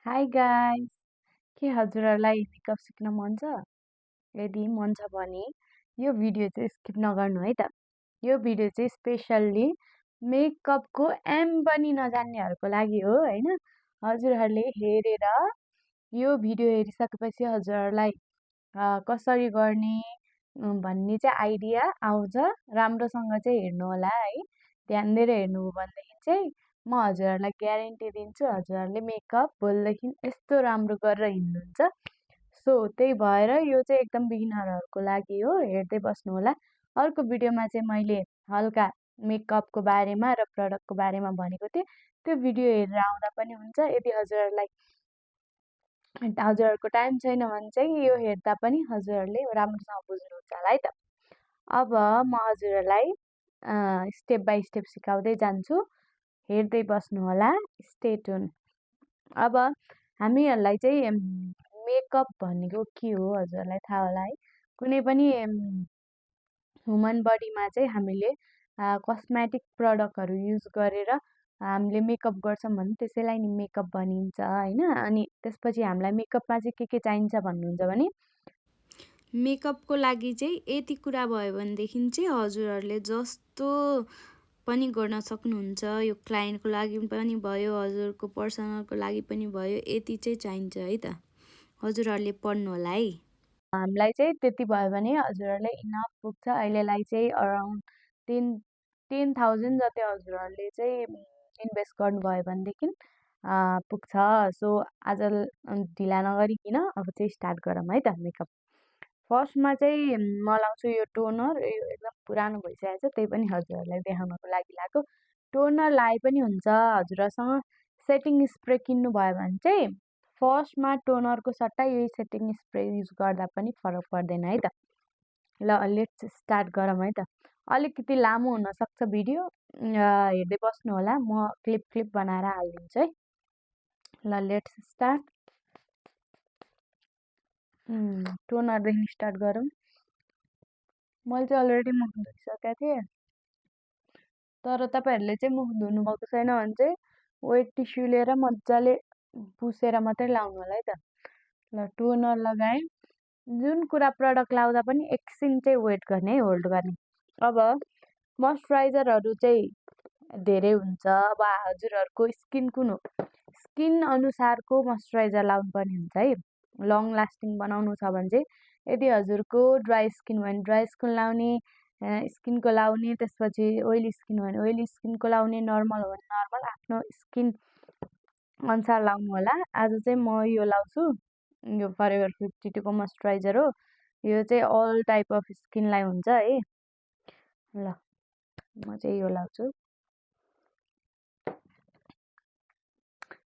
High guys, के हजुरहरूलाई makeup सिक्न मन छ? यदि मन छ भने यो भिडियो चाहिँ स्किप नगर्नु है त। यो भिडियो चाहिँ स्पेसल्ली मेकअपको एम पनि नजान्नेहरूको लागि हो होइन। हजुरहरूले हेरेर यो भिडियो हेरिसकेपछि हजुरहरूलाई कसरी गर्ने भन्ने चाहिँ आइडिया आउँछ। राम्रोसँग चाहिँ हेर्नु होला है। ध्यान दिएर हेर्नुभयो भनेदेखि चाहिँ म हजुरहरूलाई ग्यारेन्टी दिन्छु हजुरहरूले मेकअप भोलिदेखि यस्तो राम्रो गरेर हिँड्नुहुन्छ। सो त्यही भएर यो चाहिँ एकदम बिगिनरहरूको लागि हो, हेर्दै बस्नु होला। अर्को भिडियोमा चाहिँ मैले हल्का मेकअपको बारेमा र प्रडक्टको बारेमा भनेको थिएँ, त्यो भिडियो हेरेर आउँदा पनि हुन्छ। यदि हजुरहरूको टाइम छैन भने चाहिँ यो हेर्दा पनि हजुरहरूले राम्रोसँग बुझ्नुहुन्छ होला है त। अब म हजुरहरूलाई स्टेप बाई स्टेप सिकाउँदै जान्छु, हेर्दै बस्नु होला, स्टे ट्युन। अब हामीहरूलाई चाहिँ मेकअप भनेको के हो हजुरहरूलाई थाहा होला है। कुनै पनि ह्युमन बडीमा चाहिँ हामीले कस्मेटिक प्रडक्टहरू युज गरेर हामीले मेकअप गर्छौँ भने त्यसैलाई नि मेकअप भनिन्छ होइन। अनि त्यसपछि हामीलाई मेकअपमा चाहिँ के चाहिन्छ भन्नुहुन्छ भने मेकअपको लागि चाहिँ यति कुरा भयो भनेदेखि चाहिँ हजुरहरूले जस्तो पनि गर्न सक्नुहुन्छ। यो क्लाइन्टको लागि पनि भयो, हजुरको पर्सनलको लागि पनि भयो, यति चाहिँ चाहिन्छ है त। हजुरहरूले पढ्नु होला है। हामीलाई चाहिँ त्यति भयो भने हजुरहरूले इनफ पुग्छ। अहिलेलाई चाहिँ अराउन्ड 10,000 जति हजुरहरूले चाहिँ इन्भेस्ट गर्नुभयो भनेदेखि पुग्छ। सो आज ढिला नगरिकन अब चाहिँ स्टार्ट गरौँ है त मेकअप। फर्स्टमा चाहिँ म लाउँछु यो टोनर। यो एकदम पुरानो भइसकेको छ, त्यही पनि हजुरहरूलाई देखाउनको लागि लगाएको। टोनर लाए पनि हुन्छ। हजुरसँग सेटिङ स्प्रे किन्नु भयो भने चाहिँ फर्स्टमा टोनरको सट्टा यही सेटिङ स्प्रे युज गर्दा पनि फरक पर्दैन है त। ल लेट्स स्टार्ट गरौँ है त। अलिकति लामो हुनसक्छ भिडियो, हेर्दै बस्नु होला। म क्लिप बनाएर हालिदिन्छु है। ल लेट्स स्टार्ट। टोनरदेखि स्टार्ट गरौँ। मैले चाहिँ अलरेडी मुख धोइसकेको थिएँ, तर तपाईँहरूले चाहिँ मुख धुनुभएको छैन भने चाहिँ वेट टिस्यु लिएर मजाले पुसेर मात्रै लाउनु होला है त। ल टोनर लगाएँ। जुन कुरा प्रडक्ट लाउँदा पनि एकछिन चाहिँ वेट गर्ने है, होल्ड गर्ने। अब मोइस्चराइजरहरू चाहिँ धेरै हुन्छ। अब हजुरहरूको स्किन कुन हो, स्किन अनुसारको मोइस्चराइजर लाउनुपर्ने हुन्छ है। लङ लास्टिङ बनाउनु छ भने चाहिँ यदि हजुरको ड्राई स्किन भयो भने ड्राई स्किन लाउने, स्किनको लाउने, त्यसपछि ओइली स्किन हो भने ओइली स्किनको लाउने, नर्मल हो भने नर्मल, आफ्नो स्किन अनुसार लाउनु होला। आज चाहिँ म यो लाउँछु, यो फरेभर 52 को मोइस्चराइजर हो। यो चाहिँ अल टाइप अफ स्किनलाई हुन्छ है। ल म चाहिँ यो लाउँछु।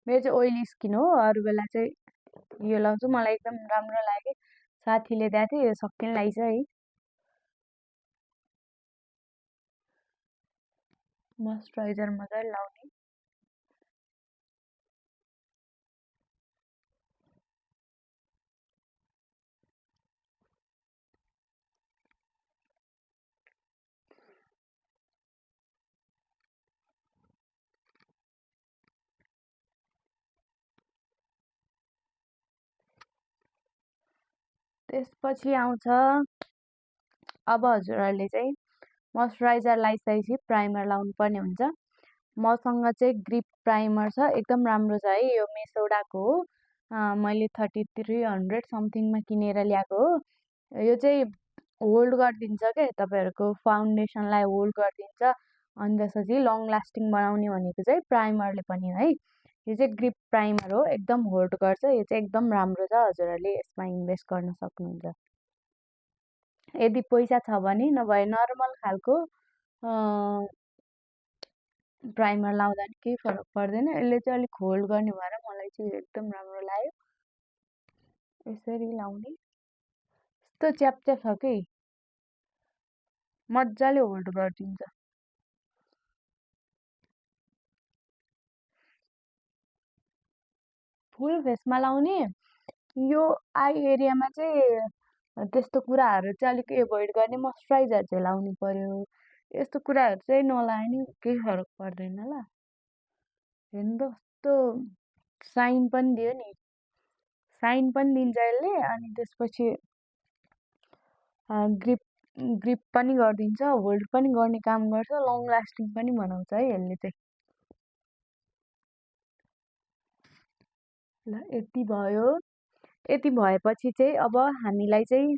मेरो चाहिँ ओइली स्किन हो, अरू बेला चाहिँ यो लाउँछु। मलाई एकदम राम्रो लाग्यो, साथीले दिएको थियो, यो सकिन लागेछ है। मोइस्चराइजर मजाले लाउने। त्यसपछि आउँछ अब हजुरहरूले चाहिँ मोइस्चराइजर लगाइसकेपछि प्राइमर लाउनु पर्ने हुन्छ। मसँग चाहिँ ग्रिप प्राइमर छ, एकदम राम्रो छ है। यो मेसोडाको हो, मैले 3300 समथिङमा किनेर ल्याएको हो। यो चाहिँ होल्ड गरिदिन्छ क्या, तपाईँहरूको फाउन्डेसनलाई होल्ड गरिदिन्छ। अनि त्यसपछि लङ लास्टिङ बनाउने भनेको चाहिँ प्राइमरले पनि है। यो चाहिँ ग्रिप प्राइमर हो, एकदम होल्ड गर्छ। यो चाहिँ एकदम राम्रो छ, हजुरहरूले यसमा इन्भेस्ट गर्न सक्नुहुन्छ यदि पैसा छ भने। नभए नर्मल खालको प्राइमर लाउँदा नि केही फरक पर्दैन। यसले चाहिँ अलिक होल्ड गर्ने भएर मलाई चाहिँ एकदम राम्रो लाग्यो। यसरी लाउने, यस्तो च्याप्चा छ कि मजाले होल्ड गरिदिन्छ। फुल फेसमा लाउने, यो आई एरियामा चाहिँ त्यस्तो कुराहरू चाहिँ अलिक एभोइड गर्ने, मोइस्चराइजर चाहिँ लाउनु पर्यो। यस्तो कुराहरू चाहिँ नलाए नि केही फरक पर्दैन। ल हेर्नु त कस्तो साइन पनि दियो नि, साइन पनि दिन्छ यसले। अनि त्यसपछि ग्रिप ग्रिप पनि गरिदिन्छ, होल्ड पनि गर्ने काम गर्छ, लङ लास्टिङ पनि बनाउँछ है यसले चाहिँ। ल यति भयो। यति भएपछि चाहिँ अब हामीलाई चाहिँ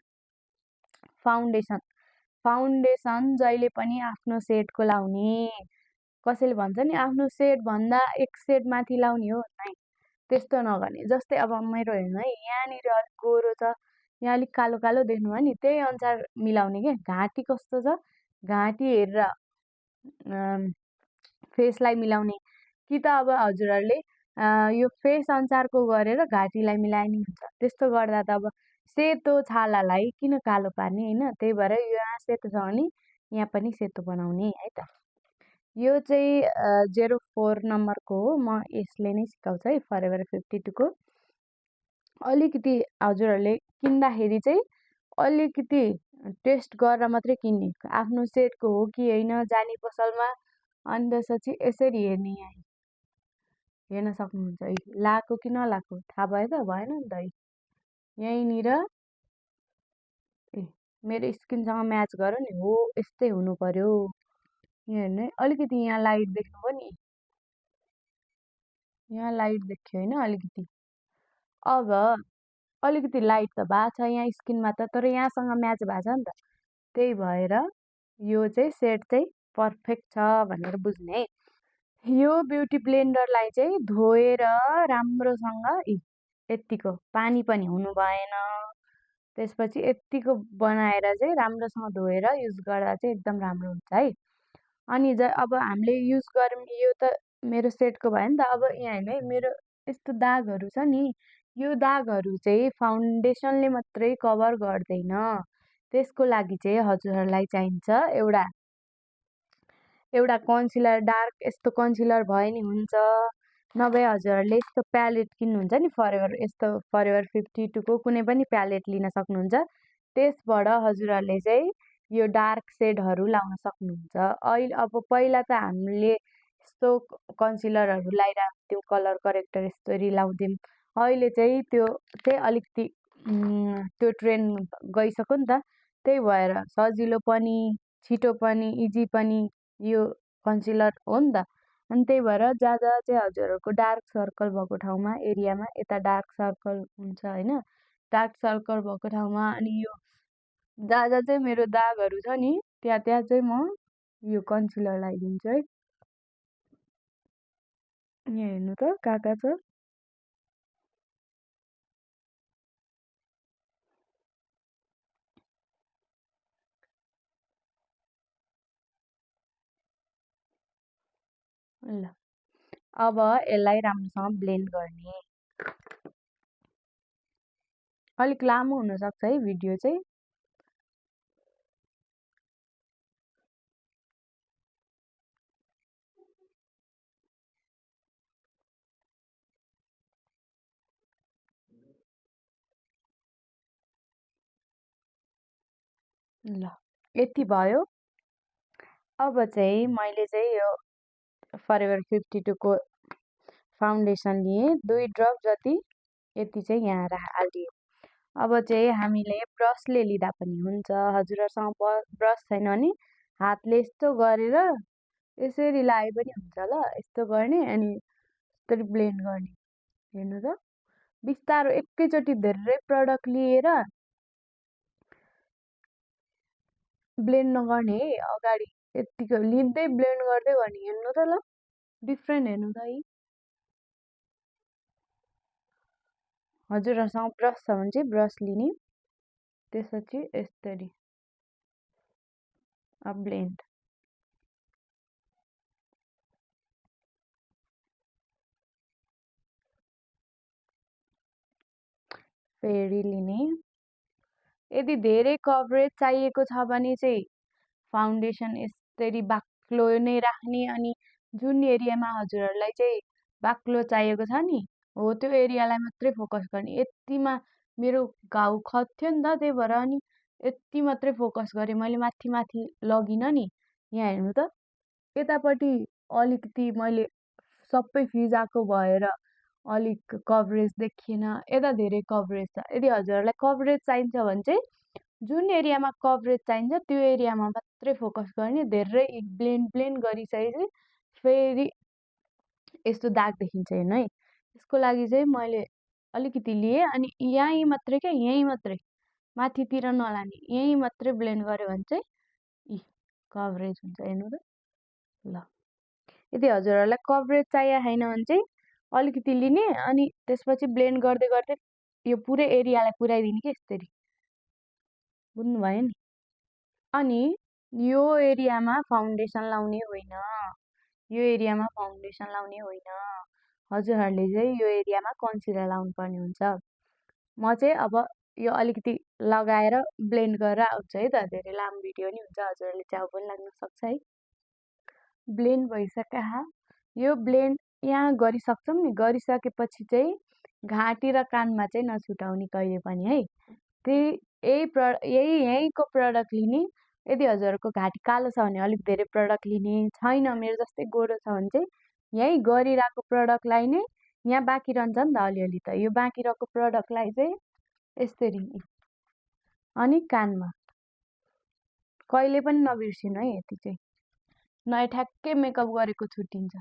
फाउन्डेसन फाउन्डेसन जहिले पनि आफ्नो सेडको लाउने। कसैले भन्छ नि आफ्नो सेड भन्दा एक सेड माथि लाउने हो, नाइ त्यस्तो नगर्ने। जस्तै अब मेरो हेर्नु है, यहाँनिर अलिक गोरो छ, यहाँ अलिक कालो कालो देख्नुभयो नि, त्यही अनुसार मिलाउने के। घाँटी कस्तो छ, घाँटी हेरेर फेसलाई मिलाउने, कि त अब हजुरहरूले यो फेस अनुसारको गरेर घाँटीलाई मिलाए नि हुन्छ। त्यस्तो गर्दा त अब सेतो छालालाई किन कालो पार्ने होइन। त्यही भएर यो यहाँ सेतो छ भने यहाँ पनि सेतो बनाउने है त। यो चाहिँ 04 नम्बरको हो, म यसले नै सिकाउँछु है, फरएभर 52 को। अलिकति हजुरहरूले किन्दाखेरि चाहिँ अलिकति टेस्ट गरेर मात्रै किन्ने, आफ्नो सेटको हो कि होइन जाने पसलमा। अनि त्यसपछि यसरी हेर्ने, यहाँ हेर्न सक्नुहुन्छ है, लाएको कि नलाएको थाहा भयो त, भएन नि त है। यहीँनिर ए मेरो स्किनसँग म्याच गर नि, हो यस्तै हुनु पर्यो। यहाँ हेर्नु है, अलिकति यहाँ लाइट देख्नुभयो नि, यहाँ लाइट देख्यो होइन अलिकति। अब अलिकति लाइट त भएको छ यहाँ स्किनमा त, तर यहाँसँग म्याच भएको छ नि त। त्यही भएर यो चाहिँ सेट चाहिँ पर्फेक्ट छ भनेर बुझ्ने है। यो ब्युटी ब्लेन्डरलाई चाहिँ धोएर राम्रोसँग यत्तिको पानी पनि हुनु भएन। त्यसपछि यत्तिको बनाएर चाहिँ राम्रोसँग धोएर युज गर्दा चाहिँ एकदम राम्रो हुन्छ है। अनि अब हामीले युज गऱ्यौँ, यो त मेरो सेटको भयो नि त। अब यहाँ हेर्नु है, मेरो यस्तो दागहरू छ नि, यो दागहरू चाहिँ फाउन्डेसनले मात्रै कभर गर्दैन। त्यसको लागि चाहिँ हजुरहरूलाई चाहिन्छ एउटा एउटा कन्सिलर, डार्क यस्तो कन्सिलर भए नि हुन्छ। नभए हजुरहरूले यस्तो प्यालेट किन्नुहुन्छ नि, फरएभर यस्तो फरएभर 52 को कुनै पनि प्यालेट लिन सक्नुहुन्छ। त्यसबाट हजुरहरूले चाहिँ यो डार्क सेडहरू लाउन सक्नुहुन्छ। अहिले अब पहिला त हामीले यस्तो कन्सिलरहरू लगाइरहेको थियौँ, कलर करेक्टर यस्तरी लाउँथ्यौँ। अहिले चाहिँ त्यो चाहिँ अलिकति त्यो ट्रेन्ड गइसक्यो नि त। त्यही भएर सजिलो पनि, छिटो पनि, इजी पनि यो कन्सिलर हो नि त। अनि त्यही भएर जहाँ जहाँ चाहिँ हजुरहरूको डार्क सर्कल भएको ठाउँमा, एरियामा यता डार्क सर्कल हुन्छ होइन, डार्क सर्कल भएको ठाउँमा, अनि यो जहाँ जहाँ चाहिँ मेरो दागहरू छ नि, त्यहाँ त्यहाँ चाहिँ म यो कन्सिलर लगाइदिन्छु है। यहाँ हेर्नु त कहाँ कहाँ छ। ल अब यसलाई राम्रोसँग ब्लेन्ड गर्ने। अलिक लामो हुनसक्छ है भिडियो चाहिँ। ल यति भयो। अब चाहिँ मैले चाहिँ यो फरएभर 52 को फाउन्डेसन लिएँ, 2 ड्रप जति, यति चाहिँ यहाँ हालिदिएँ। अब चाहिँ हामीले ब्रसले लिँदा पनि हुन्छ। हजुरहरूसँग ब्रस छैन भने हातले यस्तो गरेर यसरी लाए पनि हुन्छ। ल यस्तो गर्ने अनि यसरी ब्लेन्ड गर्ने। हेर्नु त, बिस्तारो एकैचोटि धेरै प्रडक्ट लिएर ब्लेन्ड नगर्ने है। अगाडि यत्तिको लिँदै ब्लेन्ड गर्दै गर्ने। हेर्नु त, ल डिफ्रेन्ट हेर्नु त है। हजुरहरूसँग ब्रस छ भने चाहिँ ब्रस लिने, त्यसपछि यस्तरी ब्लेन्ड। फेरि लिने। यदि धेरै कभरेज चाहिएको छ भने चाहिँ फाउन्डेसन यसरी बाक्लो नै राख्ने। अनि जुन एरियामा हजुरहरूलाई चाहिँ बाक्लो चाहिएको छ नि, हो त्यो एरियालाई मात्रै फोकस गर्ने। यतिमा मेरो घाउ खत्थ्यो नि त, त्यही भएर अनि यति मात्रै फोकस गरेँ मैले, माथि माथि लगिनँ नि। यहाँ हेर्नु त, यतापट्टि अलिकति मैले सबै फिजाको भएर अलिक कभरेज देखिएन, यता धेरै कभरेज छ। यदि हजुरहरूलाई कभरेज चाहिन्छ भने चाहिँ जुन एरियामा कभरेज चाहिन्छ त्यो एरियामा मात्रै फोकस गर्ने। धेरै ब्लेन्ड गरिसकेपछि फेरि यस्तो दाग देखिन्छ हेर्नु है। त्यसको लागि चाहिँ मैले अलिकति लिएँ अनि यहीँ मात्रै क्या, यहीँ मात्रै, माथितिर नलाने, यहीँ मात्रै ब्लेन्ड गऱ्यो भने चाहिँ कभरेज हुन्छ। हेर्नु त ल। यदि हजुरहरूलाई कभरेज चाहिएको छैन भने चाहिँ अलिकति लिने अनि त्यसपछि ब्लेन्ड गर्दै गर्दै यो पुरै एरियालाई पुऱ्याइदिने कि यसरी। बुझ्नुभयो नि। अनि यो एरियामा फाउन्डेसन लाउने होइन, यो एरियामा फाउन्डेसन लाउने होइन। हजुरहरूले चाहिँ यो एरियामा कन्सिलर लाउनु पर्ने हुन्छ। म चाहिँ अब यो अलिकति लगाएर ब्लेन्ड गरेर आउँछु है त। धेरै लामो भिडियो नि हुन्छ, हजुरहरूले च्याउ पनि लाग्न सक्छ है। ब्लेन्ड भइसक्यो। यो ब्लेन्ड यहाँ गरिसक्छौँ नि, गरिसकेपछि चाहिँ घाँटी र कानमा चाहिँ नछुटाउने कहिले पनि है। त्यही यहीँको प्रडक्ट लिने। यदि हजुरहरूको घाँटी कालो छ भने अलिक धेरै प्रडक्ट लिने, छैन मेरो जस्तै गोरो छ भने चाहिँ यहीँ गरिरहेको प्रडक्टलाई नै, यहाँ बाँकी रहन्छ नि त अलिअलि त, यो बाँकी रहेको प्रडक्टलाई चाहिँ यसरी अनि कानमा कहिले पनि नबिर्सिनु है। यति चाहिँ नयाँ ठ्याक्कै मेकअप गरेको छुट्टिन्छ।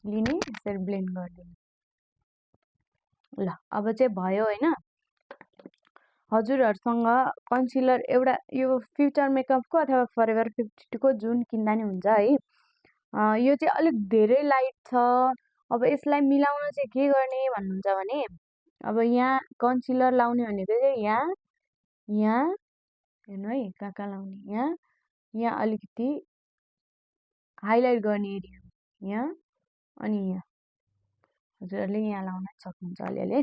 लिने यसरी ब्लेन्ड गरिदिनु। ल अब चाहिँ भयो होइन। हजुरहरूसँग कन्सिलर एउटा यो फ्युचर मेकअपको अथवा फरएभर 52 को जुन किन्दा नि हुन्छ है। यो चाहिँ अलिक धेरै लाइट छ। अब यसलाई मिलाउन चाहिँ के गर्ने भन्नुहुन्छ भने, अब यहाँ कन्सिलर लाउने भनेको चाहिँ यहाँ हेर्नु है, कहाँ लाउने, यहाँ अलिकति हाइलाइट गर्ने एरिया यहाँ अनि यहाँ। हजुरहरूले यहाँ लाउन सक्नुहुन्छ अलिअलि।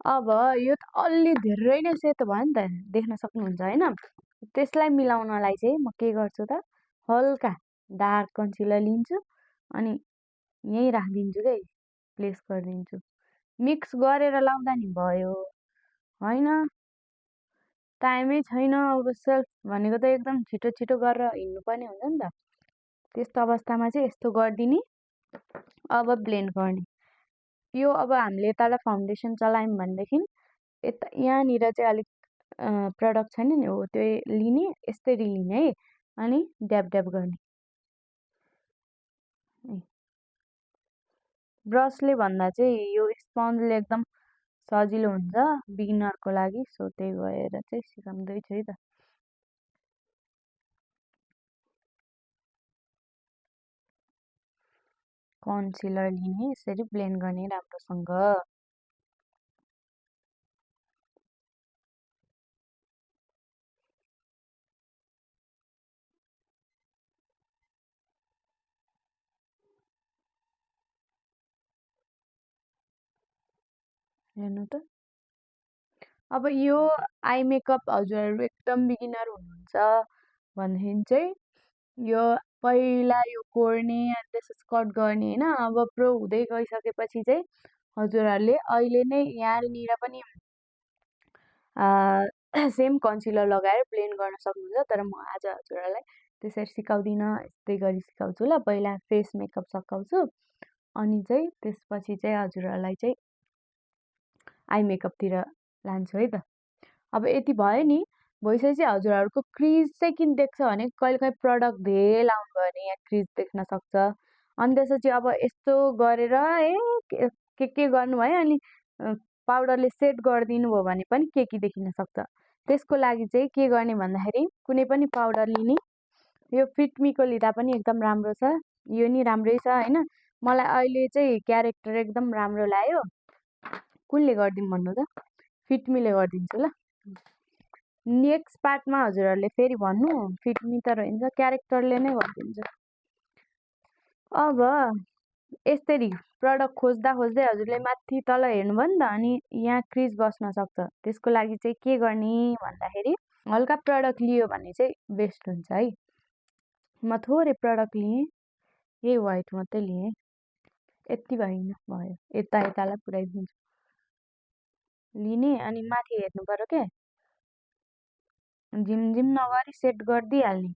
अब यो त अलि धेरै नै सेतो भयो नि त, देख्न सक्नुहुन्छ होइन। त्यसलाई मिलाउनलाई चाहिँ म के गर्छु त, हल्का डार्क कन्सिलर लिन्छु अनि यहीँ राखिदिन्छु क्या, प्लेस गरिदिन्छु। मिक्स गरेर लाउँदा नि भयो होइन, टाइमै छैन। अब सेल्फ भनेको त एकदम छिटो छिटो गरेर हिँड्नुपर्ने हुन्छ नि त। त्यस्तो अवस्थामा चाहिँ यस्तो गरिदिने। अब ब्लेन्ड गर्ने। यो अब हामीले यतालाई फाउन्डेसन चलायौँ भनेदेखि यता यहाँनिर चाहिँ अलिक प्रडक्ट छैन नि, हो त्यो लिने, यसरी लिने है अनि ड्याब ड्याब गर्ने। ब्रसले भन्दा चाहिँ यो स्पन्जले एकदम सजिलो हुन्छ बिगिनरको लागि। सो त्यही भएर चाहिँ सिकाउँदैछु है त। कन्सिलर लिने, यसरी ब्लेन्ड गर्ने राम्रोसँग। हेर्नु त। अब यो आई मेकअप हजुरहरू एकदम बिगिनर हुनुहुन्छ भनेदेखि चाहिँ यो पहिला यो कोर्ने अनि त्यसपछि कट गर्ने होइन। अब प्रो हुँदै गइसकेपछि चाहिँ हजुरहरूले अहिले नै यहाँनिर पनि सेम कन्सिलर लगाएर ब्लेन्ड गर्न सक्नुहुन्छ। तर म आज हजुरहरूलाई त्यसरी सिकाउँदिनँ, यस्तै गरी सिकाउँछु ल। पहिला फेस मेकअप सिकाउँछु अनि चाहिँ त्यसपछि चाहिँ हजुरहरूलाई चाहिँ आई मेकअपतिर लान्छु है त। अब यति भयो नि। भइसकेपछि हजुरहरूको क्रिज चाहिँ किन देख्छ भने कहिले काहीँ प्रडक्ट धेरै लाउनु भयो भने यहाँ क्रिज देख्न सक्छ। अनि त्यसपछि अब यस्तो गरेर के गर्नुभयो अनि पाउडरले सेट गरिदिनु भयो भने पनि के देखिन सक्छ। त्यसको लागि चाहिँ के गर्ने भन्दाखेरि कुनै पनि पाउडर लिने। यो फिटमीको लिँदा पनि एकदम राम्रो छ, यो नि राम्रै छ होइन। मलाई अहिले चाहिँ क्यारेक्टर एकदम राम्रो लाग्यो। कुनले गरिदिउँ भन्नु त, फिटमीले गरिदिन्छु ल। नेक्स्ट पार्टमा हजुरहरूले फेरि भन्नु फिटमी त रहन्छ, क्यारेक्टरले नै गरिदिन्छु। अब यसरी प्रडक्ट खोज्दा खोज्दै हजुरले माथि तल हेर्नुभयो नि त, अनि यहाँ क्रिज बस्न सक्छ। त्यसको लागि चाहिँ के गर्ने भन्दाखेरि हल्का प्रडक्ट लियो भने चाहिँ बेस्ट हुन्छ है। म थोरै प्रडक्ट लिएँ, यही व्हाइट मात्रै लिएँ, यति भयो। यतालाई पुऱ्याइदिन्छु। लिने अनि माथि हेर्नु पर्यो क्या, झिमझिम नगरी सेट गरिदिइहाल्ने।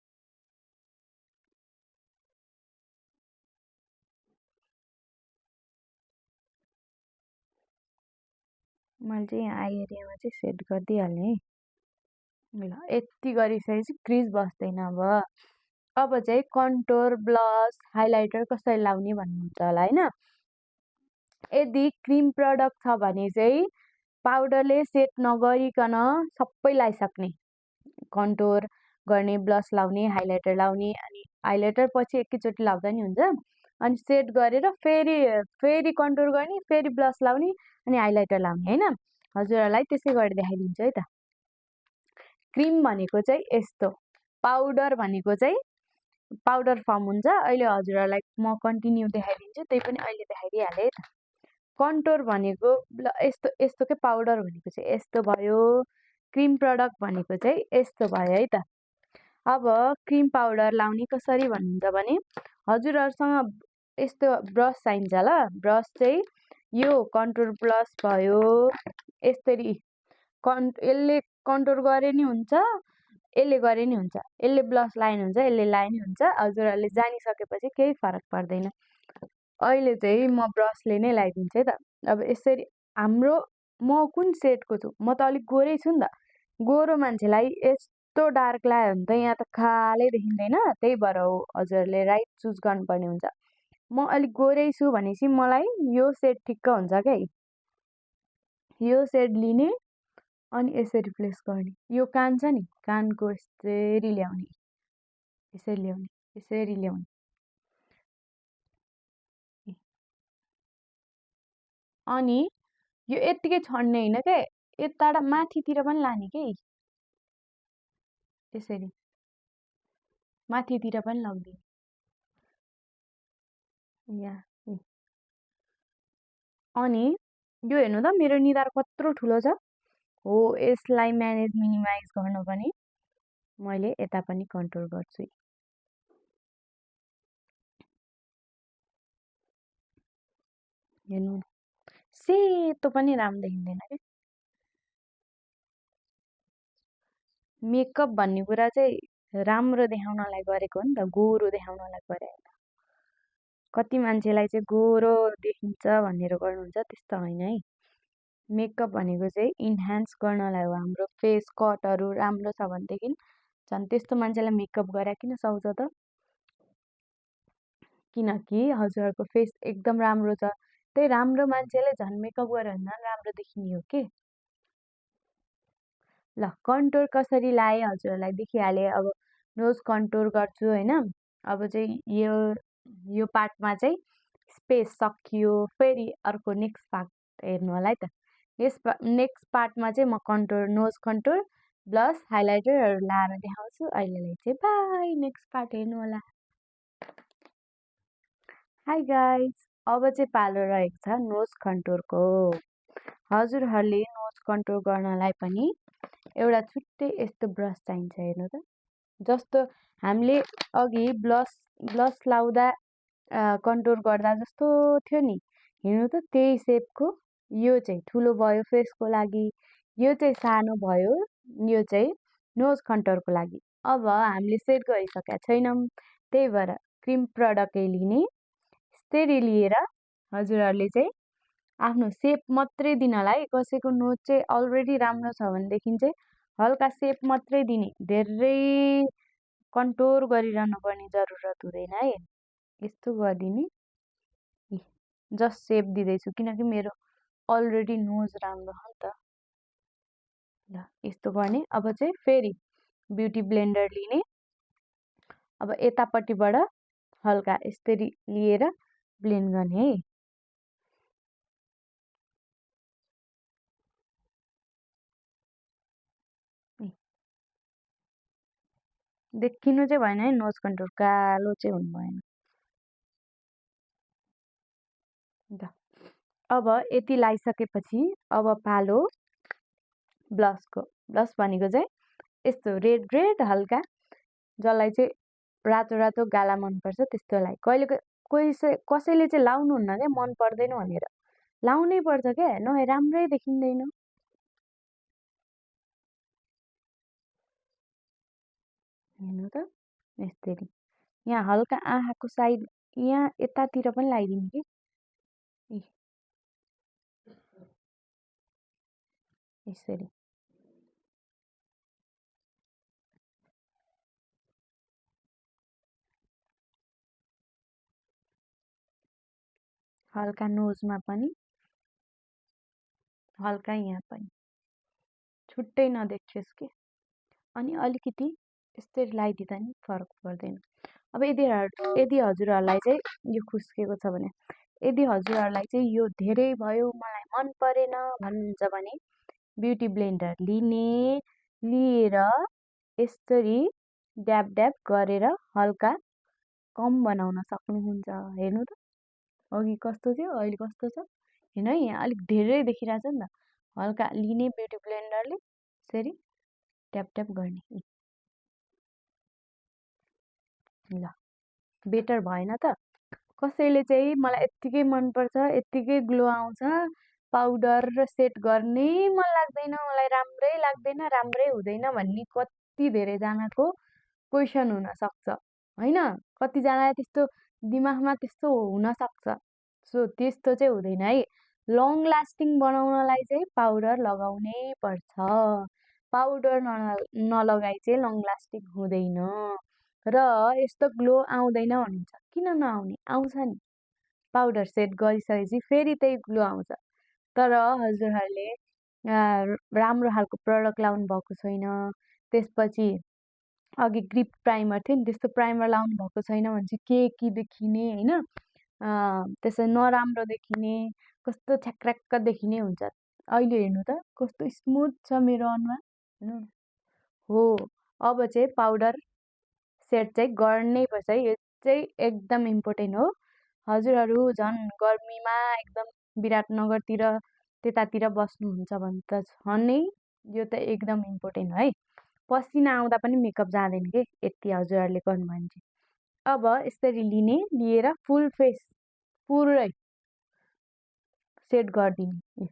मैले चाहिँ यहाँ आई एरियामा चाहिँ सेट गरिदिइहाल्ने है। ल यति गरिसकेपछि क्रिज बस्दैन। अब चाहिँ कन्टोर, ब्लस, हाइलाइटर कसरी लाउने भन्नुहुन्छ होला होइन। यदि क्रिम प्रडक्ट छ भने चाहिँ पाउडरले सेट नगरिकन सबै लगाइसक्ने। कन्टोर गर्ने, ब्लस लाउने, हाइलाइटर लाउने, अनि हाइलाइटर पछि एकैचोटि लाउँदा नि हुन्छ। अनि सेट गरेर फेरि फेरि कन्टोर गर्ने, फेरि ब्लस लाउने, अनि हाइलाइटर लाउने होइन। हजुरहरूलाई त्यसै गरी देखाइदिन्छु है त। क्रिम भनेको चाहिँ यस्तो, पाउडर भनेको चाहिँ पाउडर फर्म हुन्छ। अहिले हजुरहरूलाई म कन्टिन्यू देखाइदिन्छु, त्यही पनि अहिले देखाइदिइहालेँ है त। कन्टोर भनेको यस्तो यस्तो के, पाउडर भनेको चाहिँ यस्तो भयो, क्रिम प्रडक्ट भनेको चाहिँ यस्तो भयो है त। अब क्रिम पाउडर लाउने कसरी भन्नुहुन्छ भने हजुरहरूसँग यस्तो ब्रस चाहिन्छ ल। ब्रस चाहिँ यो कन्टोर ब्रस भयो, यसरी यसले कन्टोर गरे नि हुन्छ, यसले गरे नि हुन्छ, यसले ब्लस लाए नि हुन्छ, यसले लाए नि हुन्छ। हजुरहरूले जानिसकेपछि केही फरक पर्दैन। अहिले चाहिँ म ब्रसले नै लगाइदिन्छु है त। अब यसरी म कुन सेडको छु, म त अलिक गोरै छु नि त। गोरो मान्छेलाई यस्तो डार्क लगायो भने त यहाँ त कालै देखिँदैन, त्यही भएर हो हजुरहरूले राइट चुज गर्नुपर्ने हुन्छ। म अलिक गोरै छु भनेपछि मलाई यो सेड ठिक्क हुन्छ क्या। यो सेड लिने अनि यसरी प्लेस गर्ने। यो कान छ नि, कानको यसरी ल्याउने, यसरी ल्याउने, यसरी ल्याउने। अनि यो यत्तिकै छड्ने होइन क्या, यता माथितिर पनि लाने के, यसरी माथितिर पनि लगिदिने यहाँ। अनि यो हेर्नु त मेरो निधार कत्रो ठुलो छ हो। यसलाई म्यानेज मिनिमाइज गर्नु पनि मैले यता पनि कन्ट्रोल गर्छु। हेर्नु सेतो पनि राम्रो देखिँदैन क्या। मेकअप भन्ने कुरा चाहिँ राम्रो देखाउनलाई गरेको हो नि त, गोरो देखाउनलाई गरे होइन। कति मान्छेलाई चाहिँ गोरो देखिन्छ भनेर गर्नुहुन्छ, त्यस्तो होइन है। मेकअप भनेको चाहिँ इन्हान्स गर्नलाई हो। हाम्रो फेस कटहरू राम्रो छ भनेदेखि झन् त्यस्तो मान्छेलाई मेकअप गरे किन सुहाउँछ त। किनकि हजुरहरूको फेस एकदम राम्रो छ, त्यही राम्रो मान्छेले झन् मेकअप गरेर झन् राम्रो देखिने हो के। ल कन्टोर कसरी लाएँ हजुरहरूलाई देखिहालेँ। अब नोज कन्टोर गर्छु होइन। अब चाहिँ यो पार्टमा चाहिँ स्पेस सकियो। फेरि अर्को नेक्स्ट पार्ट हेर्नु होला है त। नेक्स्ट पार्टमा चाहिँ म कन्टोर, नोज कन्टोर, ब्लस, हाइलाइटरहरू लाएर देखाउँछु। अहिलेलाई चाहिँ बाई, नेक्स्ट पार्ट हेर्नु होला। हाई गाइज, अब चाहिँ पालो रहेको छ नोज कन्टोरको। हजुरहरूले नोज कन्टोर गर्नलाई पनि एउटा छुट्टै यस्तो ब्रस चाहिन्छ। हेर्नु त, जस्तो हामीले अघि ब्लस लाउँदा कन्टोर गर्दा जस्तो थियो नि, हेर्नु त त्यही सेपको। यो चाहिँ ठुलो भयो फेसको लागि, यो चाहिँ सानो भयो, यो चाहिँ नोज कन्टोरको लागि। अब हामीले सेट गरिसकेका छैनौँ, त्यही भएर क्रिम प्रडक्टै लिने। यसरी लिएर हजुरहरूले चाहिँ आफ्नो सेप मात्रै दिनलाई, कसैको नोज चाहिँ अलरेडी राम्रो छ भनेदेखि चाहिँ हल्का सेप मात्रै दिने, धेरै कन्टोर गरिरहनु पर्ने जरुरत हुँदैन है। यस्तो गरिदिने, जस्ट सेप दिँदैछु किनकि मेरो अलरेडी नोज राम्रो हो नि त। ल यस्तो गर्ने। अब चाहिँ फेरि ब्युटी ब्लेन्डर लिने। अब यतापट्टिबाट हल्का यसरी लिएर ब्लेन्ड गर्ने है। देखिनु चाहिँ भएन है, नोज कन्टोर कालो चाहिँ हुनु भएन। अब यति लगाइसकेपछि अब पालो ब्लसको। ब्लस भनेको चाहिँ यस्तो रेड रेड हल्का, जसलाई चाहिँ रातो रातो गाला मनपर्छ त्यस्तोलाई। कसैले चाहिँ लाउनुहुन्न क्या, मन पर्दैन भनेर। लाउनै पर्छ क्या, नभए राम्रै देखिँदैन। हेर्नु त यसरी यहाँ हल्का आँखाको साइड, यहाँ यतातिर पनि लगाइदिने कि। यसरी हल्का नोजमा पनि हल्का यहाँ पनि छुट्टै नदेखियोस् के। अनि अलिकति यस्तरी लगाइदिँदा नि फरक पर्दैन। अब यदि हजुरहरूलाई चाहिँ यो खुस्केको छ भने, यदि हजुरहरूलाई चाहिँ यो धेरै भयो मलाई मन परेन भन्नुहुन्छ भने ब्युटी ब्लेन्डर लिएर यसरी ड्याब ड्याब गरेर हल्का कम बनाउन सक्नुहुन्छ। हेर्नु त अघि कस्तो थियो अहिले कस्तो छ, हेर्नु है, यहाँ अलिक धेरै देखिरहेछ नि त। हल्का लिने ब्युटी ब्लेन्डरले यसरी ट्याप ट्याप गर्ने। ल बेटर भएन त। कसैले चाहिँ मलाई यत्तिकै मनपर्छ, यत्तिकै ग्लो आउँछ, पाउडर र सेट गर्नै मन लाग्दैन, मलाई राम्रै लाग्दैन, राम्रै हुँदैन भन्ने कति धेरैजनाको क्वेसन हुनसक्छ होइन। कतिजनालाई त्यस्तो दिमागमा त्यस्तो हुनसक्छ। सो त्यस्तो चाहिँ हुँदैन है। लङ लास्टिङ बनाउनलाई चाहिँ पाउडर लगाउनै पर्छ। पाउडर नलगाई चाहिँ लङ लास्टिङ हुँदैन। र यस्तो ग्लो आउँदैन भन्नुहुन्छ, किन नआउने, आउँछ नि। पाउडर सेट गरिसकेपछि फेरि त्यही ग्लो आउँछ। तर हजुरहरूले राम्रो खालको प्रडक्ट लाउनु भएको छैन, त्यसपछि अघि ग्रिप प्राइमर थियो नि, त्यस्तो प्राइमर लाउनु भएको छैन भने चाहिँ के देखिने होइन, त्यसो नराम्रो देखिने, कस्तो छ्याक्राक्क देखिने हुन्छ। अहिले हेर्नु त कस्तो स्मुथ छ मेरो अनुहार, हेर्नु न। हो, अब चाहिँ पाउडर सेट चाहिँ गर्नै पर्छ है। यो चाहिँ एकदम इम्पोर्टेन्ट हो। हजुरहरू झन् गर्मीमा एकदम विराटनगरतिर त्यतातिर बस्नुहुन्छ भने त झनै यो त एकदम इम्पोर्टेन्ट है। पसिना आउँदा पनि मेकअप जाँदैन के यति हजुरहरूले गर्नुभयो भने चाहिँ। अब यसरी लिएर फुल फेस पुरै सेट गरिदिने।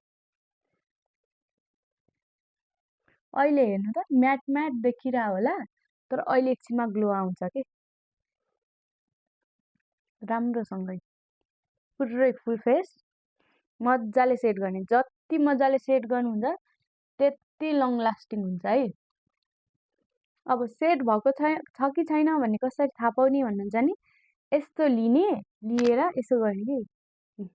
अहिले हेर्नु त म्याट देखिरह होला, तर अहिले एकछिनमा ग्लो आउँछ के राम्रोसँगै। पुरै फुल फेस मजाले सेट गर्ने। जति मजाले सेट गर्नुहुन्छ त्यति लङ लास्टिङ हुन्छ है। अब सेट भएको छ कि छैन भन्ने कसरी थाहा पाउने भन्नुहुन्छ नि, यस्तो लिएर यसो गर्ने कि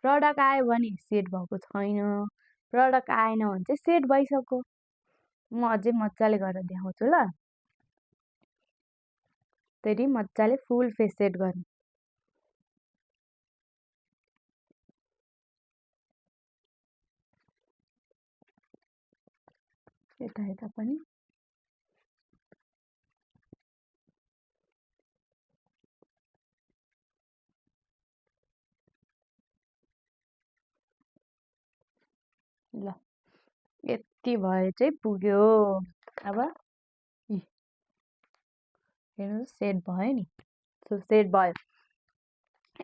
प्रडक्ट आयो भने सेट भएको छैन, प्रडक्ट आएन भने चाहिँ सेट भइसक्यो। म अझै मजाले गरेर देखाउँछु ल। त्यसरी मजाले फुल फेस सेट गर्ने। यता पनि ल, यति भए चाहिँ पुग्यो। अब हेर्नु सेट भयो नि, सेट भयो।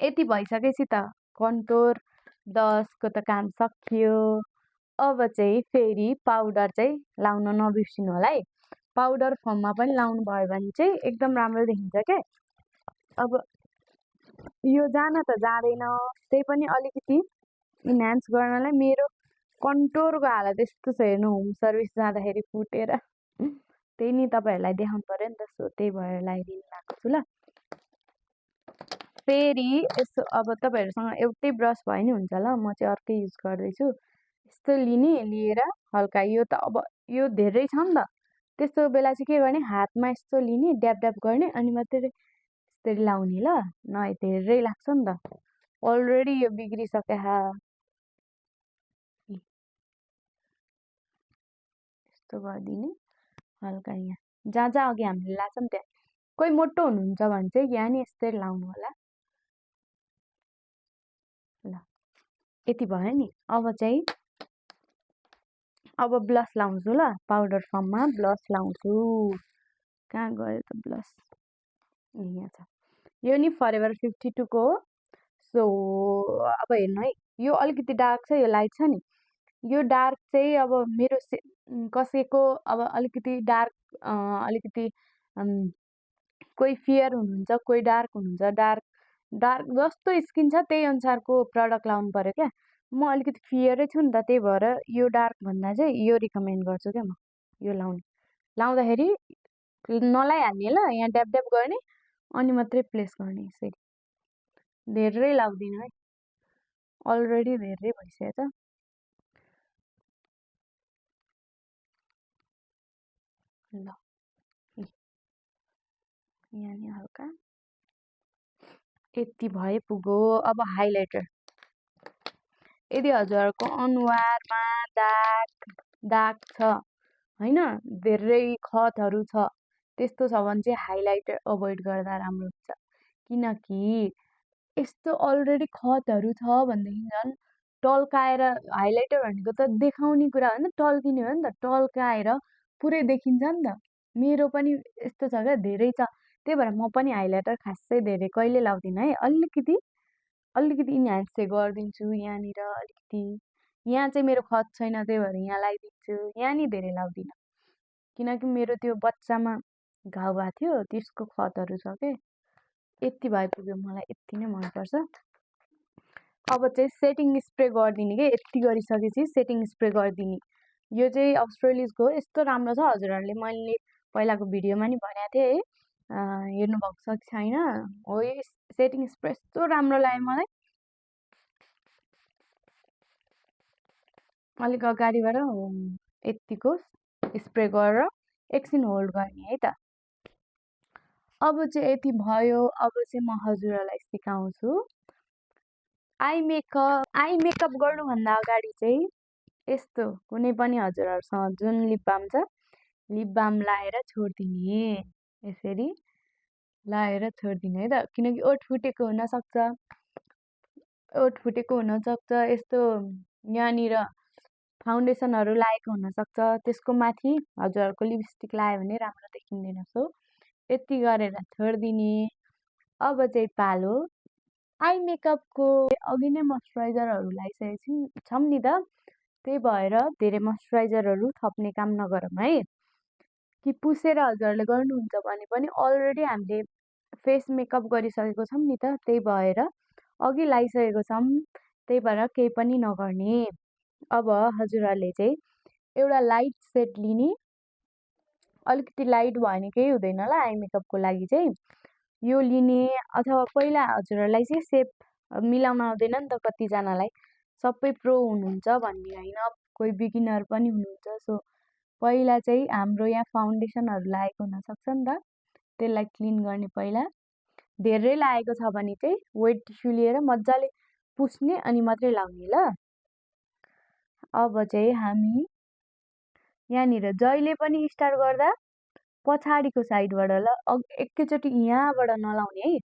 यति भइसकेपछि त कन्टोर ब्लसको त काम सकियो। अब चाहिँ फेरि पाउडर चाहिँ लाउन नबिर्सिनु होला है। पाउडर फर्ममा पनि लाउनु भयो भने चाहिँ एकदम राम्रो देखिन्छ क्या। अब यो जान त जाँदैन, त्यही पनि अलिकति इन्हान्स गर्नलाई मेरो कन्टोरको हालत यस्तो छ हेर्नु, होम सर्भिस जाँदाखेरि फुटेर। त्यही नि तपाईँहरूलाई देखाउनु पर्यो नि त, सो त्यही भएर लगाइदिनु भएको छु ल। फेरि यसो अब तपाईँहरूसँग एउटै ब्रस भयो नि हुन्छ ल, म चाहिँ अर्कै युज गर्दैछु। यस्तो लिएर हल्का यो त अब यो धेरै छ नि त, त्यस्तो बेला चाहिँ के गर्ने, हातमा यस्तो लिने ड्याब ड्याब गर्ने अनि मात्रै यसरी लाउने ल, नभए धेरै लाग्छ नि त। अलरेडी यो बिग्रिसक्यो। यस्तो गरिदिने हल्का यहाँ जहाँ अघि हामीले लाग्छौँ त्यहाँ। कोही मोटो हुनुहुन्छ भने चाहिँ यहाँ नि यस्तै लाउनु होला ल। यति भयो नि। अब ब्लस लाउँछु ल, पाउडर फर्ममा ब्लस लाउँछु। कहाँ गयो त ब्लस, यहाँ छ। यो नि फरेभर 52 को हो। सो अब हेर्नु है, यो अलिकति डार्क छ, यो लाइट छ नि। यो डार्क चाहिँ अब मेरो कसैको अब अलिकति डार्क, अलिकति कोही फेयर हुनुहुन्छ, कोही डार्क हुनुहुन्छ। डार्क जस्तो स्किन छ त्यही अनुसारको प्रडक्ट लाउनु पर्यो क्या। म अलिकति फियरै छु नि त, त्यही भएर यो डार्क भन्दा चाहिँ यो रिकमेन्ड गर्छु क्या म, यो लाउने। लाउँदाखेरि नलाइहाल्ने ल, यहाँ ड्याब ड्याब गर्ने अनि मात्रै प्लेस गर्ने यसरी। धेरै लाउँदिनँ है, अलरेडी धेरै भइसकेछ। ल यहाँ नि हल्का यति भए पुग्यो। अब हाइलाइटर, यदि हजुरहरूको अनुहारमा दाग छ होइन, धेरै खतहरू छ, त्यस्तो छ भने चाहिँ हाइलाइटर अभोइड गर्दा राम्रो हुन्छ। किनकि यस्तो अलरेडी खतहरू छ भनेदेखि झन् टल्काएर, हाइलाइटर भनेको त देखाउने कुरा हो नि त, टल्किने हो नि त, टल्काएर पुरै देखिन्छ नि त। मेरो पनि यस्तो छ क्या, धेरै छ, त्यही भएर म पनि हाइलाइटर खासै धेरै कहिले लाउँदिनँ है, अलिकति अलिकति इन्हान्स चाहिँ गरिदिन्छु यहाँनिर अलिकति। यहाँ चाहिँ मेरो खत छैन, त्यही भएर यहाँ लगाइदिन्छु, यहाँ नि धेरै लाउँदिनँ, किनकि मेरो त्यो बच्चामा घाउ भएको थियो, त्यसको खतहरू छ के। यति भइपुग्यो, मलाई यति नै मनपर्छ। अब चाहिँ सेटिङ स्प्रे गरिदिने के, यति गरिसकेपछि सेटिङ स्प्रे गरिदिने। यो चाहिँ अस्ट्रेलिजको हो, यस्तो राम्रो छ, हजुरहरूले मैले पहिलाको भिडियोमा नि भनेको थिएँ है, हेर्नुभएको छ कि छैन हो। यो सेटिङ स्प्रे यस्तो राम्रो लाग्यो मलाई। अलिक अगाडिबाट यतिको स्प्रे गरेर एकछिन होल्ड गर्ने है त। अब चाहिँ यति भयो। अब चाहिँ म हजुरहरूलाई सिकाउँछु आई मेकअप गर्नुभन्दा अगाडि चाहिँ यस्तो कुनै पनि हजुरहरूसँग जुन लिप बाम छ, लिप बाम लाएर छोडिदिने, यसरी लाएर छोडिदिने है त। किनकि ओठ फुटेको हुनसक्छ, यस्तो यहाँनिर फाउन्डेसनहरू लागेको हुनसक्छ, त्यसको माथि हजुरहरूको लिपस्टिक लगायो भने राम्रो देखिँदैन। सो यति गरेर छोडिदिने। अब चाहिँ पालो आई मेकअपको। अघि नै मोइस्चराइजरहरू लगाइसकेको छौँ नि त, त्यही भएर धेरै मोइस्चराइजरहरू थप्ने काम नगरौँ है। कि पुसेर हजुरहरूले गर्नुहुन्छ भने पनि अलरेडी हामीले फेस मेकअप गरिसकेको छौँ नि त, त्यही भएर अघि लगाइसकेको छौँ, त्यही भएर केही पनि नगर्ने। अब हजुरहरूले चाहिँ एउटा लाइट सेड लिने, अलिकति लाइट भयो भने केही हुँदैन ल आई मेकअपको लागि चाहिँ यो लिने। अथवा पहिला हजुरहरूलाई चाहिँ सेप मिलाउन आउँदैन नि त कतिजनालाई, सबै प्रो हुनुहुन्छ भन्ने होइन, कोही बिगिनर पनि हुनुहुन्छ। सो पहिला चाहिँ हाम्रो यहाँ फाउन्डेसनहरू लागेको हुनसक्छ नि त, त्यसलाई क्लिन गर्ने। पहिला धेरै लागेको छ भने चाहिँ वेट टिस्यु लिएर मजाले पुस्ने अनि मात्रै लाउने ल। अब चाहिँ हामी यहाँनिर जहिले पनि स्टार्ट गर्दा पछाडिको साइडबाट ल, एकैचोटि यहाँबाट नलाउने है।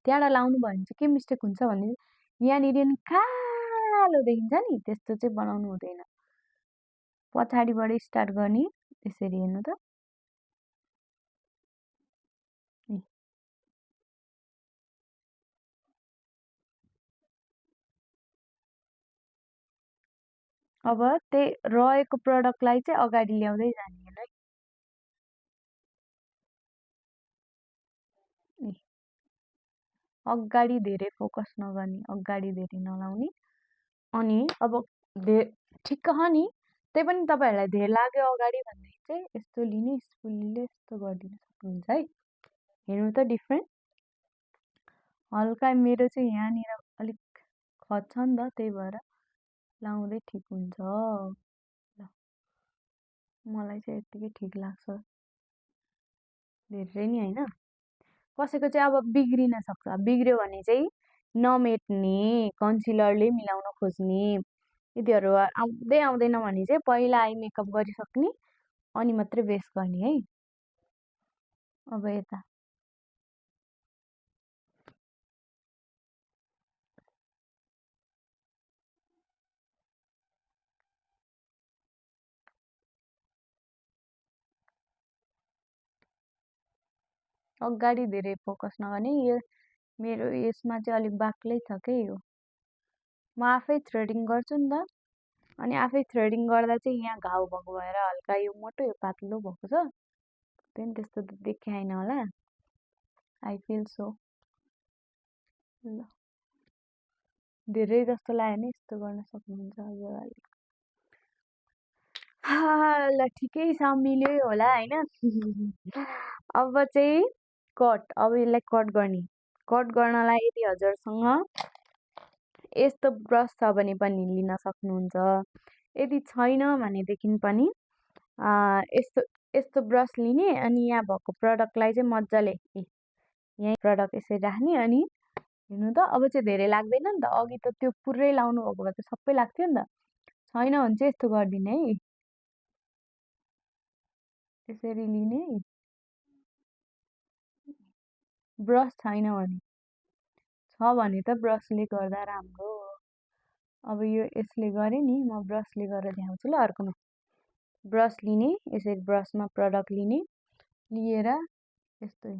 त्यहाँबाट लाउनु भयो भने चाहिँ के मिस्टेक हुन्छ भने यहाँनिर कालो देखिन्छ नि, त्यस्तो चाहिँ बनाउनु हुँदैन। पछाडिबाट स्टार्ट गर्ने, यसरी हेर्नु त। अब त्यही रहेको प्रडक्टलाई चाहिँ अगाडि ल्याउँदै जाने है। अगाडि धेरै फोकस नगर्ने, अगाडि धेरै नलाउने। अनि अब ठिक्क छ नि, त्यही पनि तपाईँहरूलाई धेरै लाग्यो अगाडि भन्दाखेरि चाहिँ यस्तो लिने, स्पुलीले यस्तो गरिदिन सक्नुहुन्छ है। हेर्नु त डिफ्रेन्ट हल्का। मेरो चाहिँ यहाँनिर अलिक खत छ नि त, त्यही भएर लाउँदै ठिक हुन्छ। ल मलाई चाहिँ यत्तिकै ठिक लाग्छ, धेरै नि होइन। कसैको चाहिँ अब बिग्रिन सक्छ, बिग्रियो भने चाहिँ नमेट्ने, कन्सिलरले मिलाउन खोज्ने, यतिहरू आउँदै आउँदैन भने चाहिँ पहिला आई मेकअप गरिसक्ने अनि मात्रै बेस गर्ने है। अब यता अगाडि धेरै फोकस नगर्ने। यो मेरो यसमा चाहिँ अलिक बाक्लै छ के यो। म आफै थ्रेडिङ गर्छु नि त, अनि आफै थ्रेडिङ गर्दा चाहिँ यहाँ घाउ भएको भएर हल्का यो मोटो, यो पातलो भएको छ, त्यही त्यस्तो त देखाएन होला, आई फिल सो। ल धेरै जस्तो लाग्यो भने यस्तो गर्न सक्नुहुन्छ हजुरहरूले। ल ठिकै छ, मिल्यो होला होइन। अब चाहिँ अब यसलाई कट गर्ने। कट गर्नलाई यदि हजुरसँग यस्तो ब्रस छ भने पनि लिन सक्नुहुन्छ। यदि छैन भनेदेखि पनि यस्तो यस्तो ब्रस लिने अनि यहाँ भएको प्रडक्टलाई चाहिँ मजाले यहीँ प्रडक्ट यसरी राख्ने अनि हेर्नु त अब चाहिँ धेरै लाग्दैन नि त। अघि त त्यो पुरै लाउनु भएको भए त सबै लाग्थ्यो नि त। छैन भने चाहिँ यस्तो गरिदिने है, यसरी लिने। ब्रस छैन भने, छ भने त ब्रसले गर्दा राम्रो हो। अब यो यसले गरेँ नि, म ब्रसले गरेर देखाउँछु ल अर्कोमा। ब्रस लिने, यसरी ब्रसमा प्रडक्ट लिने, लिएर यस्तो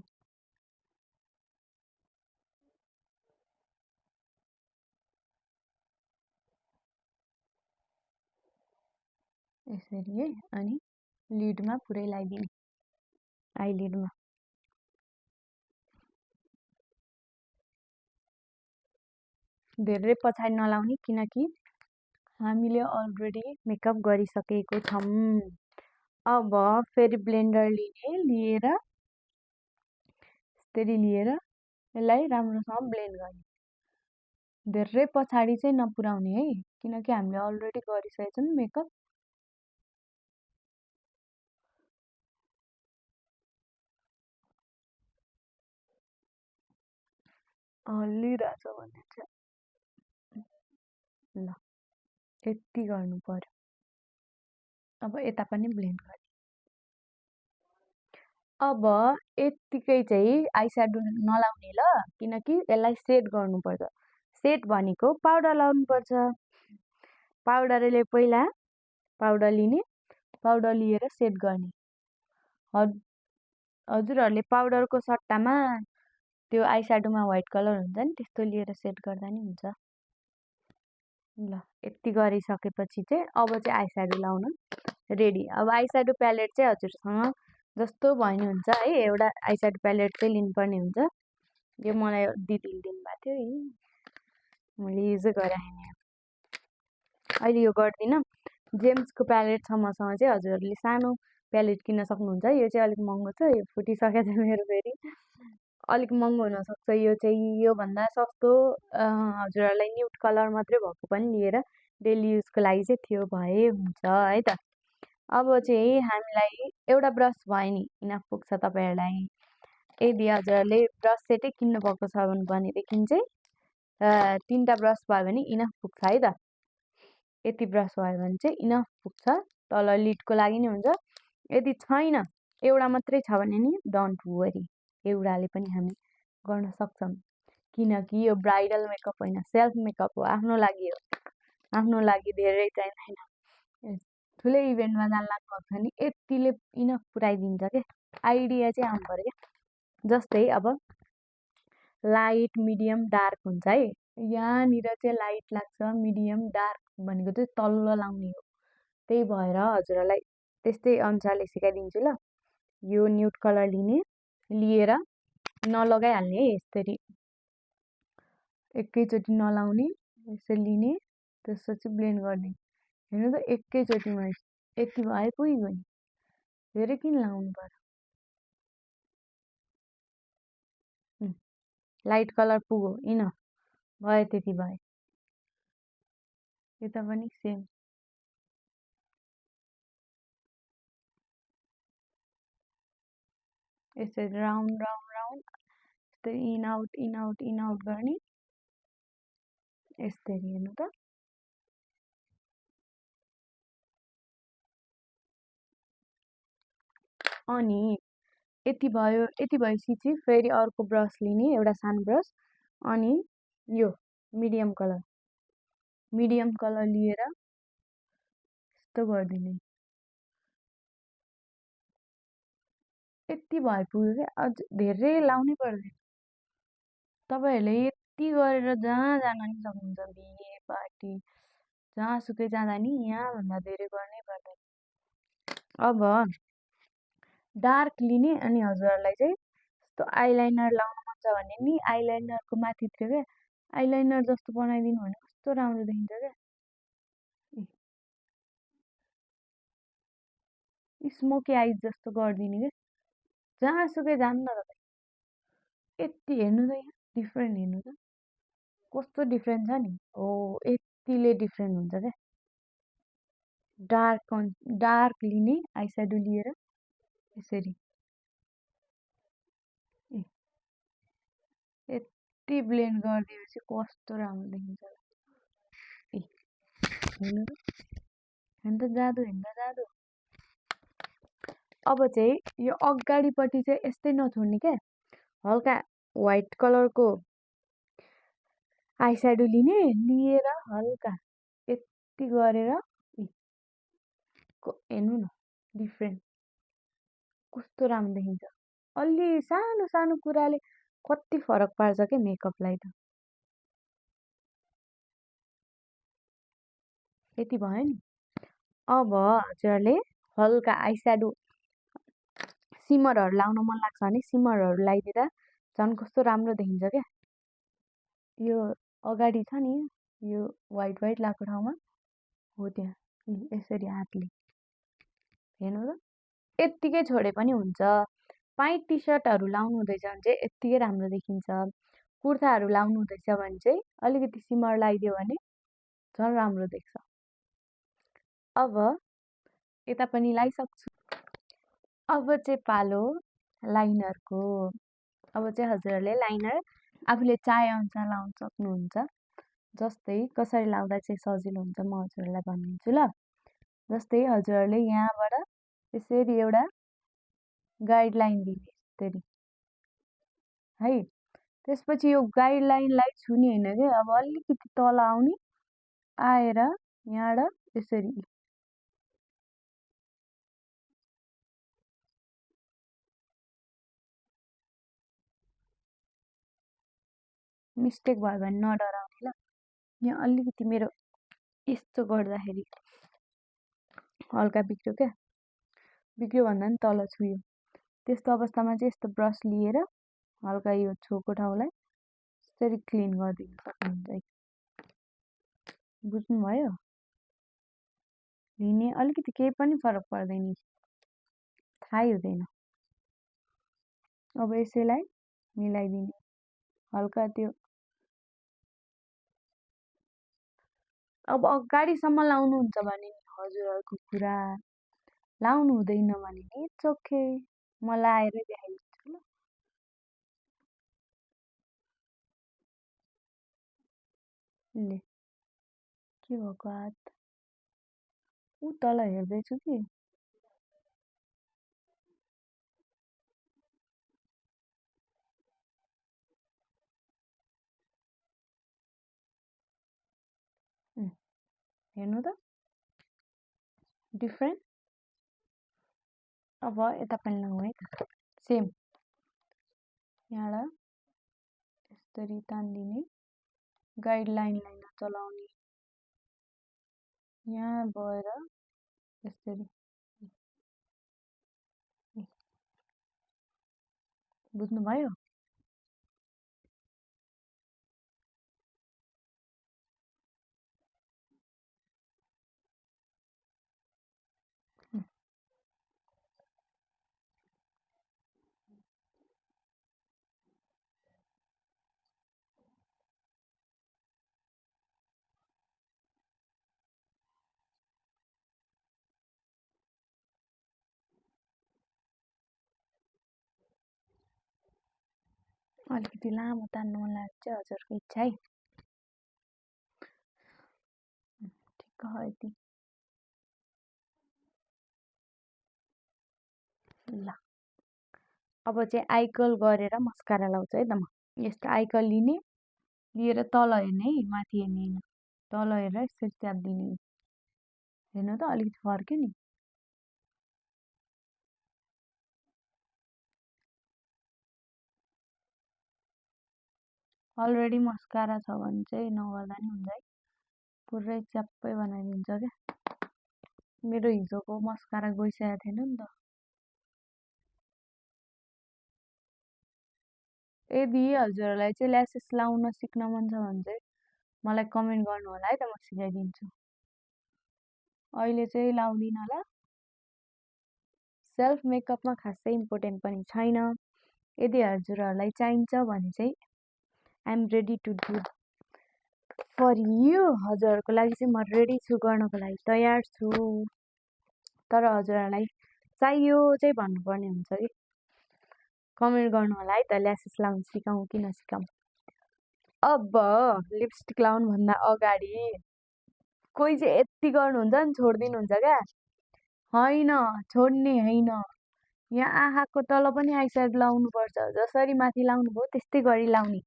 यसरी है, अनि लिडमा पुरै लगाइदिने, आइलिडमा। धेरै पछाडि नलाउने किनकि हामीले अलरेडी मेकअप गरिसकेको छौँ। अब फेरि ब्लेन्डर लिएर यसरी लिएर यसलाई राम्रोसँग ब्लेन्ड गर्ने। धेरै पछाडि चाहिँ नपुर्याउने है, किनकि हामीले अलरेडी गरिसकेको छौँ मेकअप। हल्लिरहेछ भने चाहिँ ल यति गर्नु पर्यो। अब यता पनि ब्लेन्ड गर्ने। अब यत्तिकै चाहिँ आइस्याडो नलाउने ल, किनकि यसलाई सेट गर्नुपर्छ। सेट भनेको पाउडर लाउनुपर्छ। पाउडरले पहिला पाउडर लिने, पाउडर लिएर सेट गर्ने। हजुरहरूले पाउडरको सट्टामा त्यो आइस्याडोमा व्हाइट कलर हुन्छ नि, त्यस्तो लिएर सेट गर्दा नि हुन्छ। ल यति गरिसकेपछि चाहिँ अब चाहिँ आइस्याडो लाउन रेडी। अब आइस्याडो प्यालेट चाहिँ हजुरसँग जस्तो भयो नि हुन्छ है। एउटा आइस्याडो प्यालेट चाहिँ लिनुपर्ने हुन्छ। यो मलाई दिदीले दिनुभएको थियो है, मैले युजै गरिराखेँ। अहिले यो गर्दिनँ। जेम्सको प्यालेट छ मसँग चाहिँ, हजुरहरूले सानो प्यालेट किन्न सक्नुहुन्छ। यो चाहिँ अलिक महँगो छ, यो फुटिसकेको छ मेरो फेरि। अलिक महँगो हुनसक्छ यो चाहिँ। योभन्दा सस्तो हजुरहरूलाई न्युड कलर मात्रै भएको पनि लिएर डेली युजको लागि चाहिँ थियो भए हुन्छ है त। अब चाहिँ हामीलाई एउटा ब्रस भयो नि, इनफ पुग्छ तपाईँहरूलाई। यदि हजुरहरूले ब्रस सेटै किन्नुभएको छ भनेदेखि चाहिँ 3टा ब्रस भयो भने इनफ पुग्छ है त। यति ब्रस भयो भने चाहिँ इनफ पुग्छ, तल लिडको लागि नै हुन्छ। यदि छैन, एउटा मात्रै छ भने नि डोन्ट वरी, एउटाले पनि हामी गर्न सक्छौँ। किनकि यो ब्राइडल मेकअप होइन, सेल्फ मेकअप हो, आफ्नो लागि हो। आफ्नो लागि धेरै चाहिँदैन। ठुलै इभेन्टमा जान लाग्नु छ भने यतिले इनफ पुऱ्याइदिन्छ क्या। आइडिया चाहिँ आउनु पर्यो क्या। जस्तै अब लाइट, मिडियम, डार्क हुन्छ है। यहाँनिर चाहिँ लाइट लाग्छ, मिडियम, डार्क भनेको चाहिँ तल्लो लाउने हो। त्यही भएर हजुरहरूलाई त्यस्तै अनुसारले सिकाइदिन्छु ल। यो न्युड कलर लिएर नलगाइहाल्ने है, यसरी एकैचोटि नलाउने, यसरी लिने, त्यसपछि ब्लेन्ड गर्ने। हेर्नु त एकैचोटिमा यति भए पुगिगयो नि। धेरै किन लाउनु पर्यो। लाइट कलर पुग्यो, इनफ भयो, त्यति भयो। यता पनि सेम यसरी राउन्ड राउन्ड राउन्ड यस्तै इन आउट गर्ने। यस्तरी हेर्नु त। अनि यति भयो। यति भएपछि चाहिँ फेरि अर्को ब्रस लिने, एउटा सानो ब्रस, अनि यो मिडियम कलर लिएर यस्तो गरिदिने। यति भए पुग्यो क्या, अझ धेरै लाउनै पर्दैन। तपाईँहरूले यति गरेर जहाँ जान नि सक्नुहुन्छ, बिहे पार्टी जहाँसुकै जाँदा नि यहाँभन्दा धेरै गर्नै पर्दैन। अब डार्क लिने, अनि हजुरहरूलाई चाहिँ यस्तो आइलाइनर लाउनु मन छ भने नि आइलाइनरको माथितिर क्या आइलाइनर जस्तो बनाइदिनु भने कस्तो राम्रो देखिन्छ क्या। स्मोकी आइज जस्तो गरिदिने क्या। जहाँसुकै जानु न तपाईँ, यति हेर्नु त यहाँ डिफ्रेन्ट हेर्नु त कस्तो डिफ्रेन्ट छ नि। हो यतिले डिफ्रेन्ट हुन्छ क्या। डार्क लिने आइस्याडो लिएर यसरी यति ब्लेन्ड गरिदिएपछि कस्तो राम्रो देखिन्छ। ए हेर्नु त, हेर्नु त जादु, हेर्नु त जादु। अब चाहिँ यो अगाडिपट्टि चाहिँ यस्तै नछोड्ने क्या। हल्का व्हाइट कलरको आइस्याडो लिएर हल्का यति गरेर हेर्नु न डिफ्रेन्ट कस्तो राम्रो देखिन्छ। अलि सानो सानो कुराले कति फरक पार्छ क्या मेकअपलाई त। यति भयो नि। अब हजुरहरूले हल्का आइस्याडो सिमरहरू लाउन मन लाग्छ भने सिमरहरू लगाइदिँदा झन् कस्तो राम्रो देखिन्छ क्या। यो अगाडि छ नि यो व्हाइट व्हाइट लगाएको ठाउँमा हो त्यहाँ यसरी हातले हेर्नु त यत्तिकै छोडे पनि हुन्छ। पाइट टी सर्टहरू लाउनु हुँदैछ भने चाहिँ यत्तिकै राम्रो देखिन्छ। कुर्ताहरू लाउनु हुँदैछ भने चाहिँ अलिकति सिमर लगाइदियो भने झन् राम्रो देख्छ। अब यता पनि लगाइसक्छु। अब चाहिँ पालो लाइनरको। अब चाहिँ हजुरहरूले लाइनर आफूले चाहे अनुसार लाउन सक्नुहुन्छ। जस्तै कसरी लाउँदा चाहिँ सजिलो हुन्छ म हजुरहरूलाई भनिदिन्छु ल। जस्तै हजुरहरूले यहाँबाट यसरी एउटा गाइडलाइन दिने यसरी है। त्यसपछि यो गाइडलाइनलाई छुने होइन कि अब अलिकति तल आउने आएर यहाँबाट यसरी मिस्टेक भयो भने नडराउने ल। यहाँ अलिकति मेरो यस्तो गर्दाखेरि हल्का बिग्रियो क्या। बिग्रियो भन्दा नि तल छुयो। त्यस्तो अवस्थामा चाहिँ यस्तो ब्रस लिएर हल्का यो छोको ठाउँलाई यसरी क्लिन गरिदिनु सक्नुहुन्छ। बुझ्नुभयो? लिने अलिकति केही पनि फरक पर्दैन, थाहै हुँदैन। अब यसैलाई मिलाइदिने हल्का त्यो। अब अगाडिसम्म लाउनुहुन्छ भने हजुरहरूको कुरा, लाउनु हुँदैन भने नि इट्स ओके, म लाएरै देखाइदिन्छु ल। ले के भएको हात ऊ तल हेर्दैछु कि हेर्नु त डिफ्रेन्ट। अब यता पनि लाउँ है त सेम। यहाँबाट यसरी तानिदिने गाइडलाइनलाई नचलाउने यहाँ भएर यसरी। बुझ्नुभयो? अलिकति लामो तान्नु मन लाग्छ चाहिँ हजुरको इच्छा है। ठिक्क यति ल। अब चाहिँ आइकल गरेर मस्कारा लाउँछ है त म। यस्तो आइकल लिएर तल हेर्ने है, माथि हेर्ने होइन। तल हेरेर यसरी च्याप दिने। हेर्नु त अलिकति फर्क्यो नि। अलरेडी मस्कारा छ भने चाहिँ नगर्दा नि हुन्छ है। पुरै च्याप्पै बनाइदिन्छ क्या। मेरो हिजोको मस्कारा गइसकेको थिएन नि त। यदि हजुरहरूलाई चाहिँ ल्यासेस लाउन सिक्न मन छ भने चाहिँ मलाई कमेन्ट गर्नु होला है त, म सिकाइदिन्छु। अहिले चाहिँ लाउँदिनँ ल। सेल्फ मेकअपमा खासै इम्पोर्टेन्ट पनि छैन। यदि हजुरहरूलाई चाहिन्छ भने चाहिँ I am ready to do for you. हजुरहरूको लागि चाहिँ म रेडी छु, गर्नको लागि तयार छु। तर हजुरहरूलाई चाहियो चाहिँ भन्नुपर्ने हुन्छ कि। कमेन्ट गर्नु होला है त, ल्यासेस लाउन सिकाउँ कि नसिकाउँ। अब लिपस्टिक लाउनुभन्दा अगाडि कोही चाहिँ यति गर्नुहुन्छ नि छोडिदिनुहुन्छ क्या। होइन, छोड्ने होइन। यहाँ आँखाको तल पनि आइस्याडो लाउनुपर्छ। जसरी माथि लाउनुभयो त्यस्तै गरी लाउने,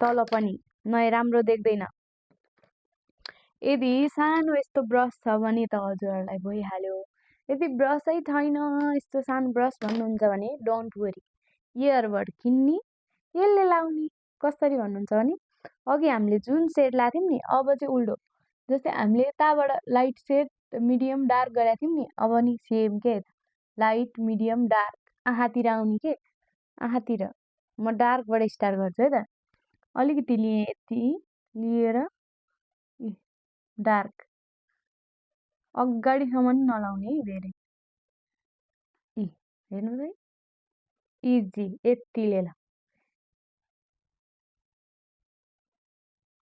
तल पनि, नयाँ राम्रो देख्दैन। यदि सानो यस्तो ब्रस छ भने त हजुरहरूलाई भइहाल्यो। यदि ब्रसै छैन, यस्तो सानो ब्रस भन्नुहुन्छ भने डोन्ट वरी, इयरबड किन्ने, यसले लाउने। कसरी भन्नुहुन्छ भने अघि हामीले जुन सेड लाएको थियौँ नि, अब चाहिँ उल्टो। जस्तै हामीले यताबाट लाइट सेड, मिडियम, डार्क गरेका थियौँ नि, अब नि सेम के, लाइट, मिडियम, डार्क आँखातिर आउने के। आँखातिर म डार्कबाट स्टार्ट गर्छु है त। अलिकति लिएँ, यति लिएर डार्क, अगाडिसम्म नलाउने है धेरै। हेर्नु है, इजी, यतिले ल।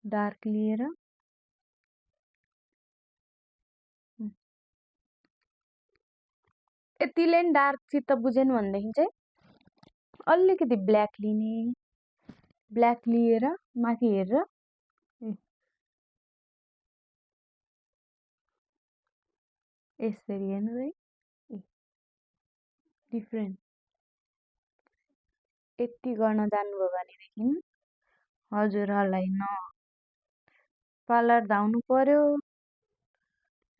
डार्क लिएर यतिले नि डार्क चित्त बुझेन भनेदेखि चाहिँ अलिकति ब्ल्याक लिने। ब्ल्याक लिएर माथि हेरेर यसरी हेर्नु है, डिफ्रेन्ट। यति गर्न जान्नुभयो भनेदेखि हजुरहरूलाई न पार्लर धाउनु पर्यो,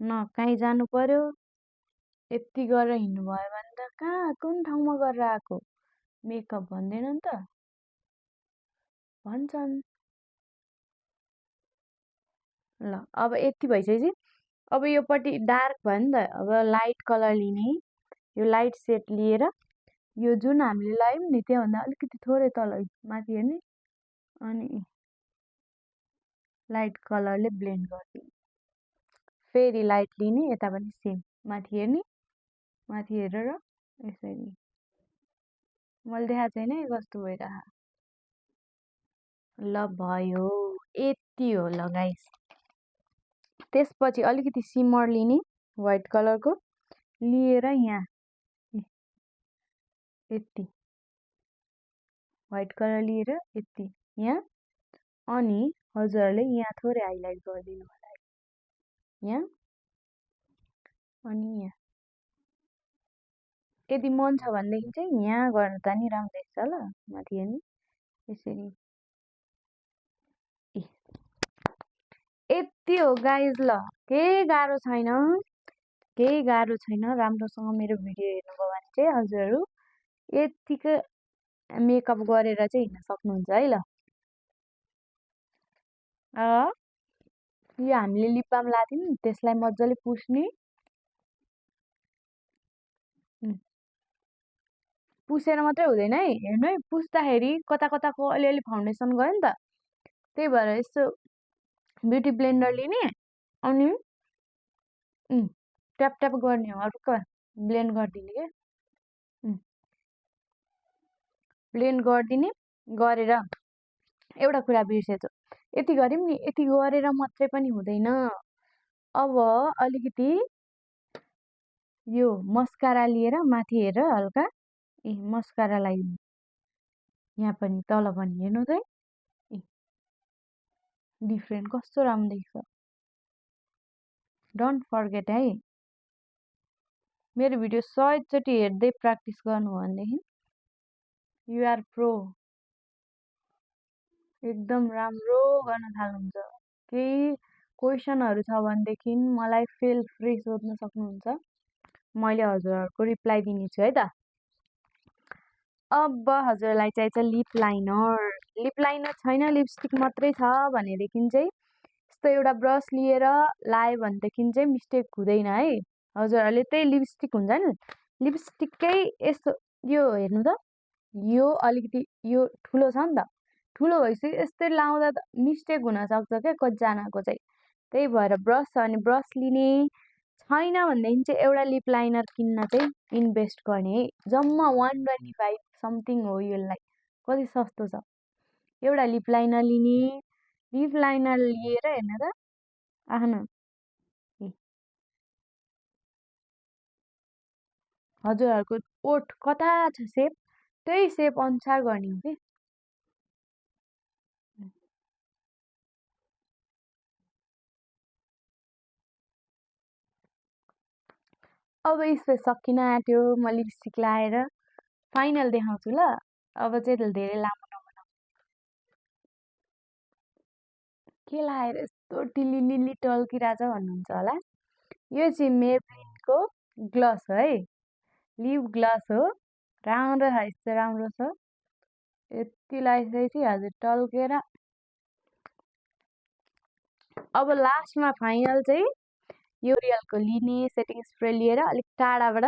न कहीँ जानु पर्यो। यति गरेर हिँड्नुभयो भने त कहाँ, कुन ठाउँमा गरेर आएको मेकअप भन्दैन नि त, भन्छन्। ल अब यति भइसकेपछि अब योपट्टि डार्क भयो नि त, अब लाइट कलर लिने। यो लाइट सेड लिएर यो जुन हामीले लायौँ नि त्योभन्दा अलिकति थोरै तल माथि हेर्ने, अनि लाइट कलरले ब्लेन्ड गरिदिने। फेरि लाइट लिने, यता पनि सेम, माथि हेर्ने, माथि हेरेर यसरी। मैले देखाएको छैन है कस्तो भइरहेको। ल भयो, यति हो ल गाइस। त्यसपछि अलिकति सिमर लिने, व्हाइट कलरको लिएर यहाँ यति व्हाइट कलर लिएर यति यहाँ, अनि हजुरहरूले यहाँ थोरै हाइलाइट गरिदिनु होला है, यहाँ अनि यहाँ। यदि मन छ भनेदेखि चाहिँ यहाँ गर्दा नि राम्रो देख्छ ल, माथि हेर्ने यसरी। यति हो गाइज ल, केही गाह्रो छैन, केही गाह्रो छैन। राम्रोसँग मेरो भिडियो हेर्नुभयो भने चाहिँ हजुरहरू यतिकै मेकअप गरेर चाहिँ हिँड्न सक्नुहुन्छ है ल। यो हामीले लिप बाम लाएको थियौँ नि, त्यसलाई मजाले पुस्ने। पुसेर मात्रै हुँदैन है, हेर्नु है, पुस्दाखेरि कता कताको अलिअलि फाउन्डेसन गयो नि त। त्यही भएर यस्तो ब्युटी ब्लेन्डर लिने, अनि ट्याप ट्याप गर्ने हो, हल्का ब्लेन्ड गरिदिने क्या। ब्लेन्ड गरिदिने, गरेर एउटा कुरा बिर्सेछु, यति गऱ्यौँ नि, यति गरेर मात्रै पनि हुँदैन। अब अलिकति यो मस्कारा लिएर माथि हेरेर हल्का मस्कारा लगाइदिनु, यहाँ पनि तल पनि। हेर्नु त, डिफ्रेन्ट कस्तो राम्रो देख्छ। डोन्ट फर्गेट है, मेरो भिडियो 100चोटि हेर्दै प्र्याक्टिस गर्नु हो भनेदेखि युआर प्रो, एकदम राम्रो गर्न थाल्नुहुन्छ। केही क्वेसनहरू छ भनेदेखि मलाई फिल फ्री सोध्न सक्नुहुन्छ, मैले हजुरहरूको रिप्लाई दिनेछु है त। अब हजुरलाई चाहिन्छ लिप लाइनर। लिप लाइनर छैन, लिपस्टिक मात्रै छ भनेदेखि चाहिँ यस्तो एउटा ब्रस लिएर लायो भनेदेखि चाहिँ मिस्टेक हुँदैन है। हजुरहरूले त्यही लिपस्टिक हुन्छ नि, लिपस्टिककै यस्तो यो हेर्नु त, यो अलिकति यो ठुलो छ नि त, ठुलो भएपछि यस्तै लाउँदा त मिस्टेक हुनसक्छ क्या कतिजनाको चाहिँ। त्यही भएर ब्रस छ भने ब्रस लिने, छैन भनेदेखि चाहिँ एउटा लिप लाइनर किन्न चाहिँ इन्भेस्ट गर्ने है। जम्मा 125 समथिङ हो यसलाई, कति सस्तो छ। एउटा लिप लाइनर लिने, लिप लाइनर लिएर हेर्न त आफ्नो हजुरहरूको ओठ कता छ सेप, त्यही सेप अनुसार गर्ने हो कि। अब स्पेस सकिन आँट्यो, म लिपस्टिक लाएर फाइनल देखाउँछु ल। अब चाहिँ धेरै लामो नबनाऊ। के लाएर यस्तो टिलिलिली टल्किरहेछ भन्नुहुन्छ होला। यो चाहिँ मेब्लिनको ग्लस हो है, लिप ग्लस हो। राम्रो छ, यस्तो राम्रो छ। यति लगाइसकेपछि हजुर टल्केर। अब लास्टमा फाइनल चाहिँ यो रियलको लिने सेटिङ स्प्रे लिएर अलिक टाढाबाट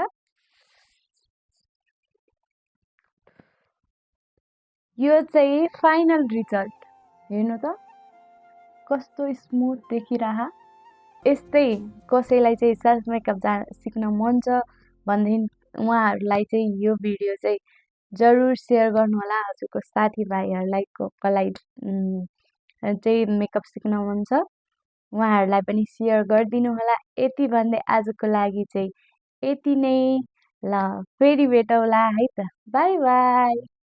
यो चाहिँ फाइनल रिजल्ट हेर्नु त कस्तो स्मुथ देखिरह। यस्तै कसैलाई चाहिँ सेल्फ मेकअप सिक्न मन छ भनेदेखि उहाँहरूलाई चाहिँ यो भिडियो चाहिँ जरुर सेयर गर्नु होला। हजुरको साथीभाइहरूलाई कसलाई चाहिँ मेकअप सिक्न मन छ उहाँहरूलाई पनि सेयर गरिदिनु होला। यति भन्दै आजको लागि चाहिँ यति नै। ल फेरि भेटौँला है त, बाई बाई।